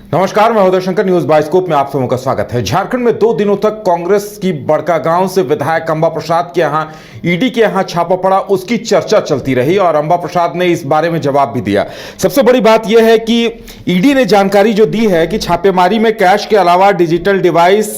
नमस्कार, मैं Uday Shankar. News bioscope में आप सबों का स्वागत है। झारखंड में 2 दिनों तक कांग्रेस की बड़कागांव से विधायक अंबा प्रसाद के यहां ईडी के यहां छापा पड़ा, उसकी चर्चा चलती रही और अंबा प्रसाद ने इस बारे में जवाब भी दिया। सबसे बड़ी बात यह है कि ईडी ने जानकारी जो दी है कि छापेमारी में कैश के अलावा डिजिटल डिवाइस,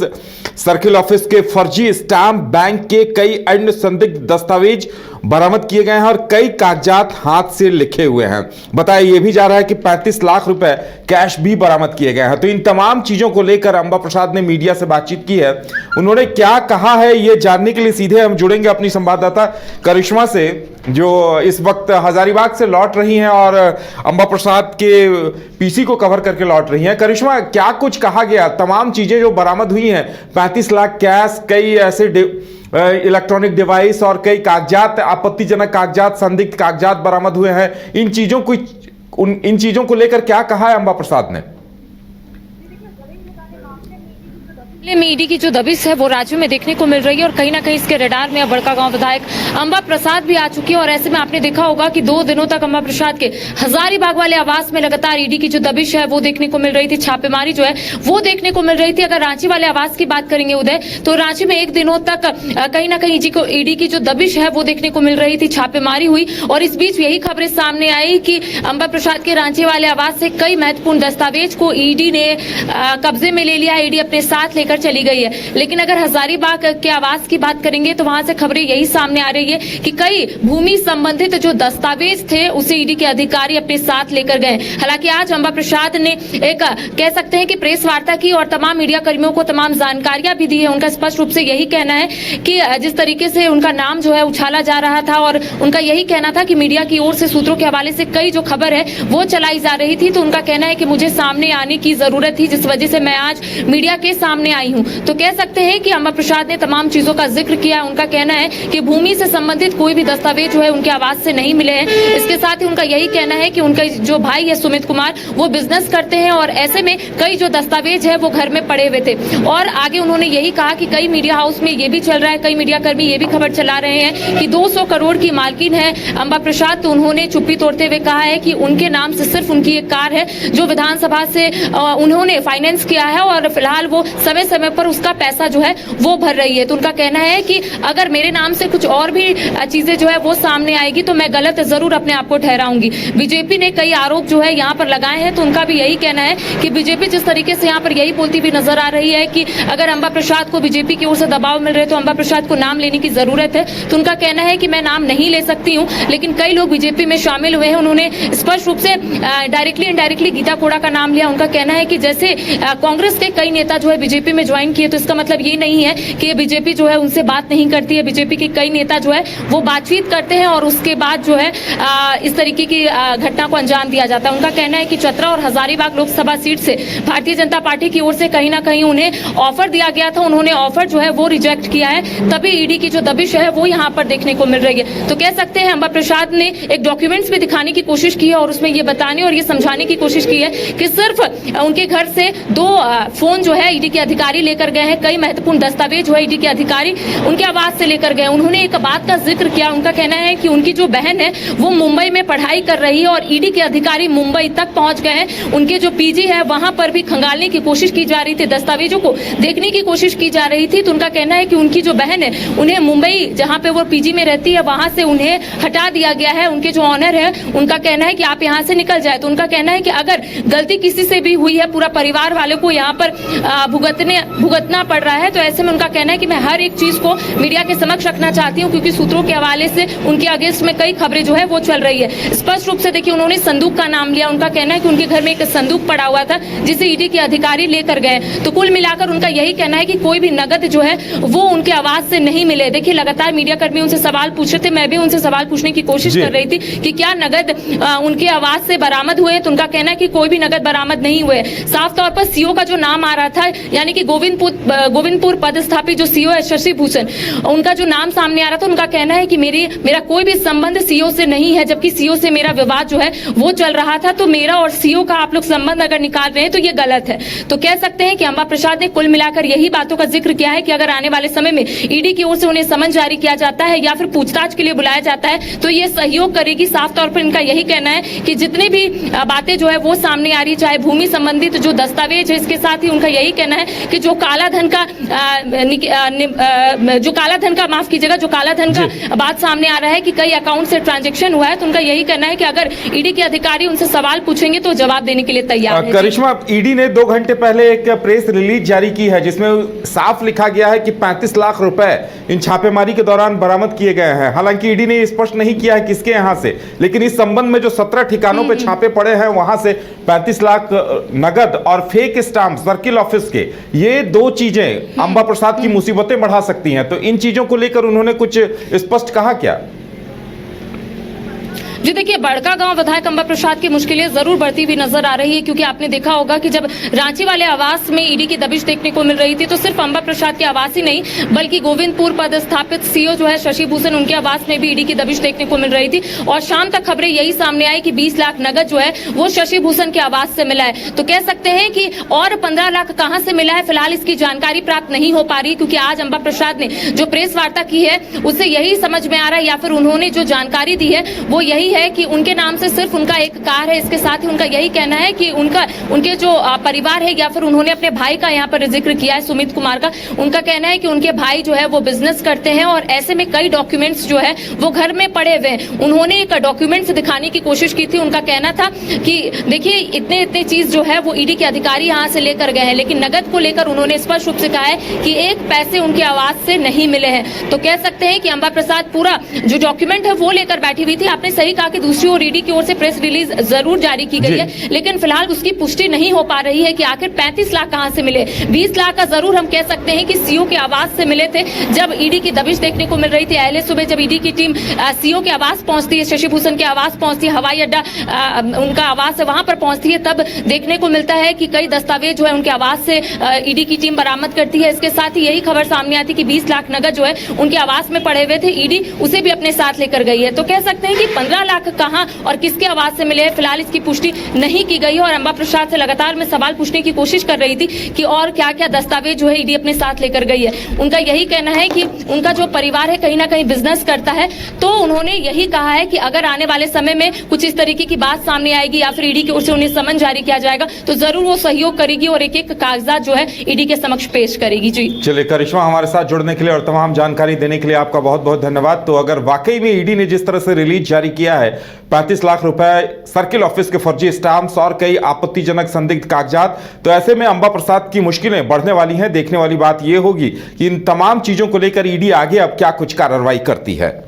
सर्किल ऑफिस के फर्जी स्टाम्प, बैंक के कई अन्य संदिग्ध दस्तावेज बरामद किए गए हैं और कई कागजात हाथ से लिखे हुए हैं। बताया यह भी जा रहा है कि 35 लाख रुपए कैश भी बरामद किए गए हैं। तो इन तमाम चीजों को लेकर अंबा प्रसाद ने मीडिया से बातचीत की है। उन्होंने क्या कहा है यह जानने के लिए सीधे हम जुड़ेंगे अपनी संवाददाता करिश्मा से, जो इस वक्त हजारीबाग से लौट रही हैं और अंबा प्रसाद के पीसी को कवर करके लौट रही हैं। करिश्मा, क्या कुछ कहा गया? तमाम चीजें जो बरामद हुई हैं, 35 लाख कैश, कई ऐसे इलेक्ट्रॉनिक डिवाइस और कई कागजात, आपत्तिजनक कागजात, संदिग्ध कागजात बरामद हुए हैं। इन चीजों को लेकर क्या कहा है अंबा प्रसाद ने? में ईडी की जो दबिश है वो राज्यों में देखने को मिल रही है और कहीं ना कहीं इसके रडार में बड़कागांव विधायक अंबा प्रसाद भी आ चुकी है। और ऐसे में आपने देखा होगा कि 2 दिनों तक अंबा प्रसाद के हजारीबाग वाले आवास में लगातार ईडी की जो दबिश है वो देखने को मिल रही थी, छापेमारी जो है वो देखने को मिल रही थी। अगर रांची वाले आवास की बात करेंगे उदय, तो रांची में 1 दिनों तक कहीं ना कहीं ईडी की जो दबिश है वो देखने को मिल रही थी, छापेमारी हुई। और इस बीच यही खबरें सामने आई कि अंबा प्रसाद के रांची वाले आवास से कई महत्वपूर्ण दस्तावेज को ईडी ने कब्जे में ले लिया, ईडी अपने साथ लेकर चली गई है। लेकिन अगर हजारीबाग के आवास की बात करेंगे तो वहां से खबरें यही सामने आ रही है कि कई भूमि संबंधित जो दस्तावेज थे उसे ईडी के अधिकारी अपने साथ लेकर गए। हालांकि आज अंबा प्रसाद ने एक कह सकते हैं कि प्रेस वार्ता की और तमाम मीडिया कर्मियों को तमाम जानकारियां भी दी है। उनका स्पष्ट रूप से यही कहना है कि जिस तरीके से उनका नाम जो है उछाला जा रहा था और उनका यही कहना था कि मीडिया की ओर से सूत्रों के हवाले से कई जो खबर है वो चलाई जा रही थी, तो उनका कहना है कि मुझे सामने आने की जरूरत थी, जिस वजह से मैं आज मीडिया के सामने आई हूं। तो कह सकते हैं कि अंबा प्रसाद ने तमाम चीजों का जिक्र किया। उनका कहना है कि भूमि से संबंधित कोई भी दस्तावेज जो है उनके आवास से नहीं मिले हैं। इसके साथ ही उनका यही कहना है कि उनका जो भाई है सुमित कुमार, वो बिजनेस करते हैं और ऐसे में कई जो दस्तावेज है वो घर में पड़े हुए थे। और आगे उन्होंने यही कहा कि कई मीडिया हाउस में ये भी चल रहा है, कई मीडिया कर्मी ये भी खबर चला रहे हैं कि 200 करोड़ की मालकिन है अंबा प्रसाद। तो उन्होंने चुप्पी तोड़ते हुए कहा है कि उनके नाम से सिर्फ उनकी एक कार है जो विधानसभा से उन्होंने फाइनेंस किया है और फिलहाल वो समय समय पर उसका पैसा जो है वो भर रही है। तो उनका कहना है कि अगर मेरे नाम से कुछ और भी चीजें जो है वो सामने आएगी तो मैं गलत जरूर अपने आप को ठहराऊंगी। बीजेपी ने कई आरोप जो है यहाँ पर लगाए हैं, तो उनका भी यही कहना है कि बीजेपी जिस तरीके से यहाँ पर यही बोलती हुई नजर आ रही है कि अगर अंबा प्रसाद को बीजेपी की ओर से दबाव मिल रहे तो अंबा प्रसाद को नाम लेने की जरूरत है। तो उनका कहना है कि मैं नाम नहीं ले सकती हूँ, लेकिन कई लोग बीजेपी में शामिल हुए हैं। उन्होंने स्पष्ट रूप से डायरेक्टली इनडायरेक्टली गीता कोड़ा का नाम लिया। उनका कहना है कि जैसे कांग्रेस के कई नेता जो है बीजेपी में ज्वाइन किए, तो इसका मतलब ये नहीं है कि बीजेपी जो है उनसे बात नहीं करती है। बीजेपी के कई नेता जो है वो बातचीत करते हैं और उसके बाद जो है इस तरीके की घटना को अंजाम दिया जाता है। उनका कहना है कि चतरा और हजारीबाग लोकसभा सीट से भारतीय जनता पार्टी की ओर से कहीं ना कहीं उन्हें ऑफर दिया गया था, उन्होंने ऑफर जो है वो रिजेक्ट किया है, तभी ईडी की जो दबिश है वो यहाँ पर देखने को मिल रही है। तो कह सकते हैं अंबा प्रसाद ने एक डॉक्यूमेंट्स भी दिखाने की कोशिश की है और उसमें ये बताने और ये समझाने की कोशिश की है कि सिर्फ उनके घर से 2 फोन जो है ईडी के अधिकारी लेकर गए हैं, कई महत्वपूर्ण दस्तावेज जो है ईडी के अधिकारी उनके आवास से लेकर गए। उन्होंने एक बात का जिक्र किया। उनका कहना है कि उनकी जो बहन है वो मुंबई में पढ़ाई कर रही है और ईडी के अधिकारी मुंबई तक पहुंच गए हैं। उनके जो पीजी है वहां पर भी खंगालने की कोशिश की जा रही थी, दस्तावेजों को देखने की कोशिश की जा रही थी। तो उनका कहना है कि उनकी जो बहन है उन्हें मुंबई जहां पे वो पीजी में रहती है वहां से उन्हें हटा दिया गया है। उनके जो ऑनर है उनका कहना है कि आप यहाँ से निकल जाए। तो उनका कहना है कि अगर गलती किसी से भी हुई है, पूरा परिवार वालों को यहाँ पर भुगतना पड़ रहा है, तो ऐसे में उनका कहना है कि मैं हर एक चीज को मीडिया के समक्ष रखना चाहती हूं, क्योंकि सूत्रों के हवाले से उनके अगेंस्ट में कई खबरें जो है वो चल रही है। स्पष्ट रूप से देखिए उन्होंने संदूक का नाम लिया। उनका कहना है कि उनके घर में एक संदूक पड़ा हुआ था जिसे ईडी के अधिकारी लेकर गए। तो कुल मिलाकर उनका यही कहना है कि कोई भी नगद जो है वो उनके आवास से नहीं मिले। देखिए लगातार मीडिया कर्मी उनसे सवाल पूछ रहे थे, मैं भी उनसे सवाल पूछने की कोशिश कर रही थी कि क्या नगद उनके आवास से बरामद हुए, तो उनका कहना है कि कोई भी नगद बरामद नहीं हुए। साफ तौर पर सीओ का जो नाम आ रहा था, यानी कि गोविंदपुर पदस्थापित जो सीईओ है शशि भूषण, उनका जो नाम सामने आ रहा था, उनका कहना है कि मेरा कोई भी संबंध सीईओ से नहीं है, जबकि सीईओ से मेरा विवाद जो है वो चल रहा था। तो मेरा और सीईओ का आप लोग संबंध अगर निकाल रहे हैं तो ये गलत है। तो कह सकते हैं कि अंबा प्रसाद ने कुल मिलाकर यही बातों का जिक्र किया है कि अगर आने वाले समय में ईडी की ओर से उन्हें समन जारी किया जाता है या फिर पूछताछ के लिए बुलाया जाता है तो ये सहयोग करेगी। साफ तौर पर इनका यही कहना है कि जितनी भी बातें जो है वो सामने आ रही, चाहे भूमि संबंधित जो दस्तावेज है, इसके साथ ही उनका यही कहना है कि जो काला धन का माफ कीजिएगा, जो काला धन का बात सामने आ रहा है कि कई अकाउंट से ट्रांजैक्शन हुआ है, तो उनका यही कहना है कि अगर ईडी के अधिकारी उनसे सवाल पूछेंगे तो जवाब देने के लिए तैयार है। करिश्मा, ईडी ने 2 घंटे पहले एक प्रेस रिलीज जारी की है जिसमें साफ लिखा गया है कि 35 लाख रुपए इन छापेमारी के दौरान बरामद किए गए हैं। हालांकि ईडी ने स्पष्ट नहीं किया है किसके यहां से, लेकिन इस संबंध में जो 17 ठिकानों पे छापे पड़े हैं वहां से 35 लाख नगद और फेक स्टाम्प सर्किल ऑफिस के, ये 2 चीजें अंबा प्रसाद की मुसीबतें बढ़ा सकती हैं। तो इन चीजों को लेकर उन्होंने कुछ स्पष्ट कहा क्या? जी देखिए, बड़कागांव विधायक अंबा प्रसाद की मुश्किलें जरूर बढ़ती हुई नजर आ रही है, क्योंकि आपने देखा होगा कि जब रांची वाले आवास में ईडी की दबिश देखने को मिल रही थी तो सिर्फ अंबा प्रसाद के आवास ही नहीं बल्कि गोविंदपुर पदस्थापित सीईओ जो है शशि भूषण, उनके आवास में भी ईडी की दबिश देखने को मिल रही थी। और शाम तक खबरें यही सामने आई कि 20 लाख नगद जो है वो शशि भूषण के आवास से मिला है। तो कह सकते हैं कि और 15 लाख कहां से मिला है, फिलहाल इसकी जानकारी प्राप्त नहीं हो पा रही, क्योंकि आज अंबा प्रसाद ने जो प्रेस वार्ता की है उससे यही समझ में आ रहा है, या फिर उन्होंने जो जानकारी दी है वो यही है कि उनके नाम से सिर्फ उनका एक कार है। इसके साथ ही उनका यही कहना है कि उनके जो परिवार है, या फिर उन्होंने अपने भाई का यहाँ पर जिक्र किया है, सुमित कुमार का, उनका कहना है कि उनके भाई जो है वो बिजनेस करते हैं और ऐसे में कई डॉक्यूमेंट्स जो है वो घर में पड़े हुए हैं। उन्होंने एक डॉक्यूमेंट्स दिखाने की कोशिश की थी। उनका कहना था कि देखिए इतने चीज जो है वो ईडी के अधिकारी यहाँ से लेकर गए हैं, लेकिन नगद को लेकर उन्होंने स्पष्ट रूप से कहा है कि एक पैसे उनके आवास से नहीं मिले हैं। तो कह सकते हैं कि अंबा प्रसाद पूरा जो डॉक्यूमेंट है वो लेकर बैठी हुई थी। आपने सही कहा कि दूसरी ओर ईडी की ओर से प्रेस रिलीज जरूर जारी की गई है, लेकिन फिलहाल उसकी पुष्टि नहीं हो पा रही है कि आखिर 35 लाख कहां से मिले। 20 लाख का जरूर हम कह सकते हैं कि सीईओ के आवास से मिले थे। जब ईडी की दबिश देखने को मिल रही थी, अहले सुबह जब ईडी की टीम सीईओ के आवास पहुंचती है, शशि भूषण के आवास पहुंचती है, हवाई अड्डा उनका आवास है वहां पर पहुंचती है, तब देखने को मिलता है कि कई दस्तावेज जो है उनके आवास से ईडी की टीम बरामद करती है। इसके साथ ही यही खबर सामने आती कि 20 लाख नगद जो है उनके आवास में पड़े हुए थे, ईडी उसे भी अपने साथ लेकर गई है। तो कह सकते हैं कि 15 लाख कहां और किसके आवाज से मिले, फिलहाल इसकी पुष्टि नहीं की गई है। और अंबा प्रसाद से लगातार मैं सवाल पूछने की कोशिश कर रही थी कि और क्या क्या दस्तावेज जो है ईडी अपने साथ लेकर गई है। उनका यही कहना है कि उनका जो परिवार है कहीं ना कहीं बिजनेस करता है, तो उन्होंने यही कहा है कि अगर आने वाले समय में कुछ इस तरीके की बात सामने आएगी या फिर ईडी की ओर से उन्हें समन जारी किया जाएगा तो जरूर वो सहयोग करेगी और एक कागजात जो है ईडी के समक्ष पेश करेगी। जी चलिए करिश्मा, हमारे साथ जुड़ने के लिए और तमाम जानकारी देने के लिए आपका बहुत बहुत धन्यवाद। तो अगर वाकई में ईडी ने जिस तरह से रिलीज जारी किया है 35 लाख रुपए सर्किल ऑफिस के फर्जी स्टाम्प्स और कई आपत्तिजनक संदिग्ध कागजात, तो ऐसे में अंबा प्रसाद की मुश्किलें बढ़ने वाली हैं। देखने वाली बात यह होगी कि इन तमाम चीजों को लेकर ईडी आगे अब क्या कुछ कार्रवाई करती है।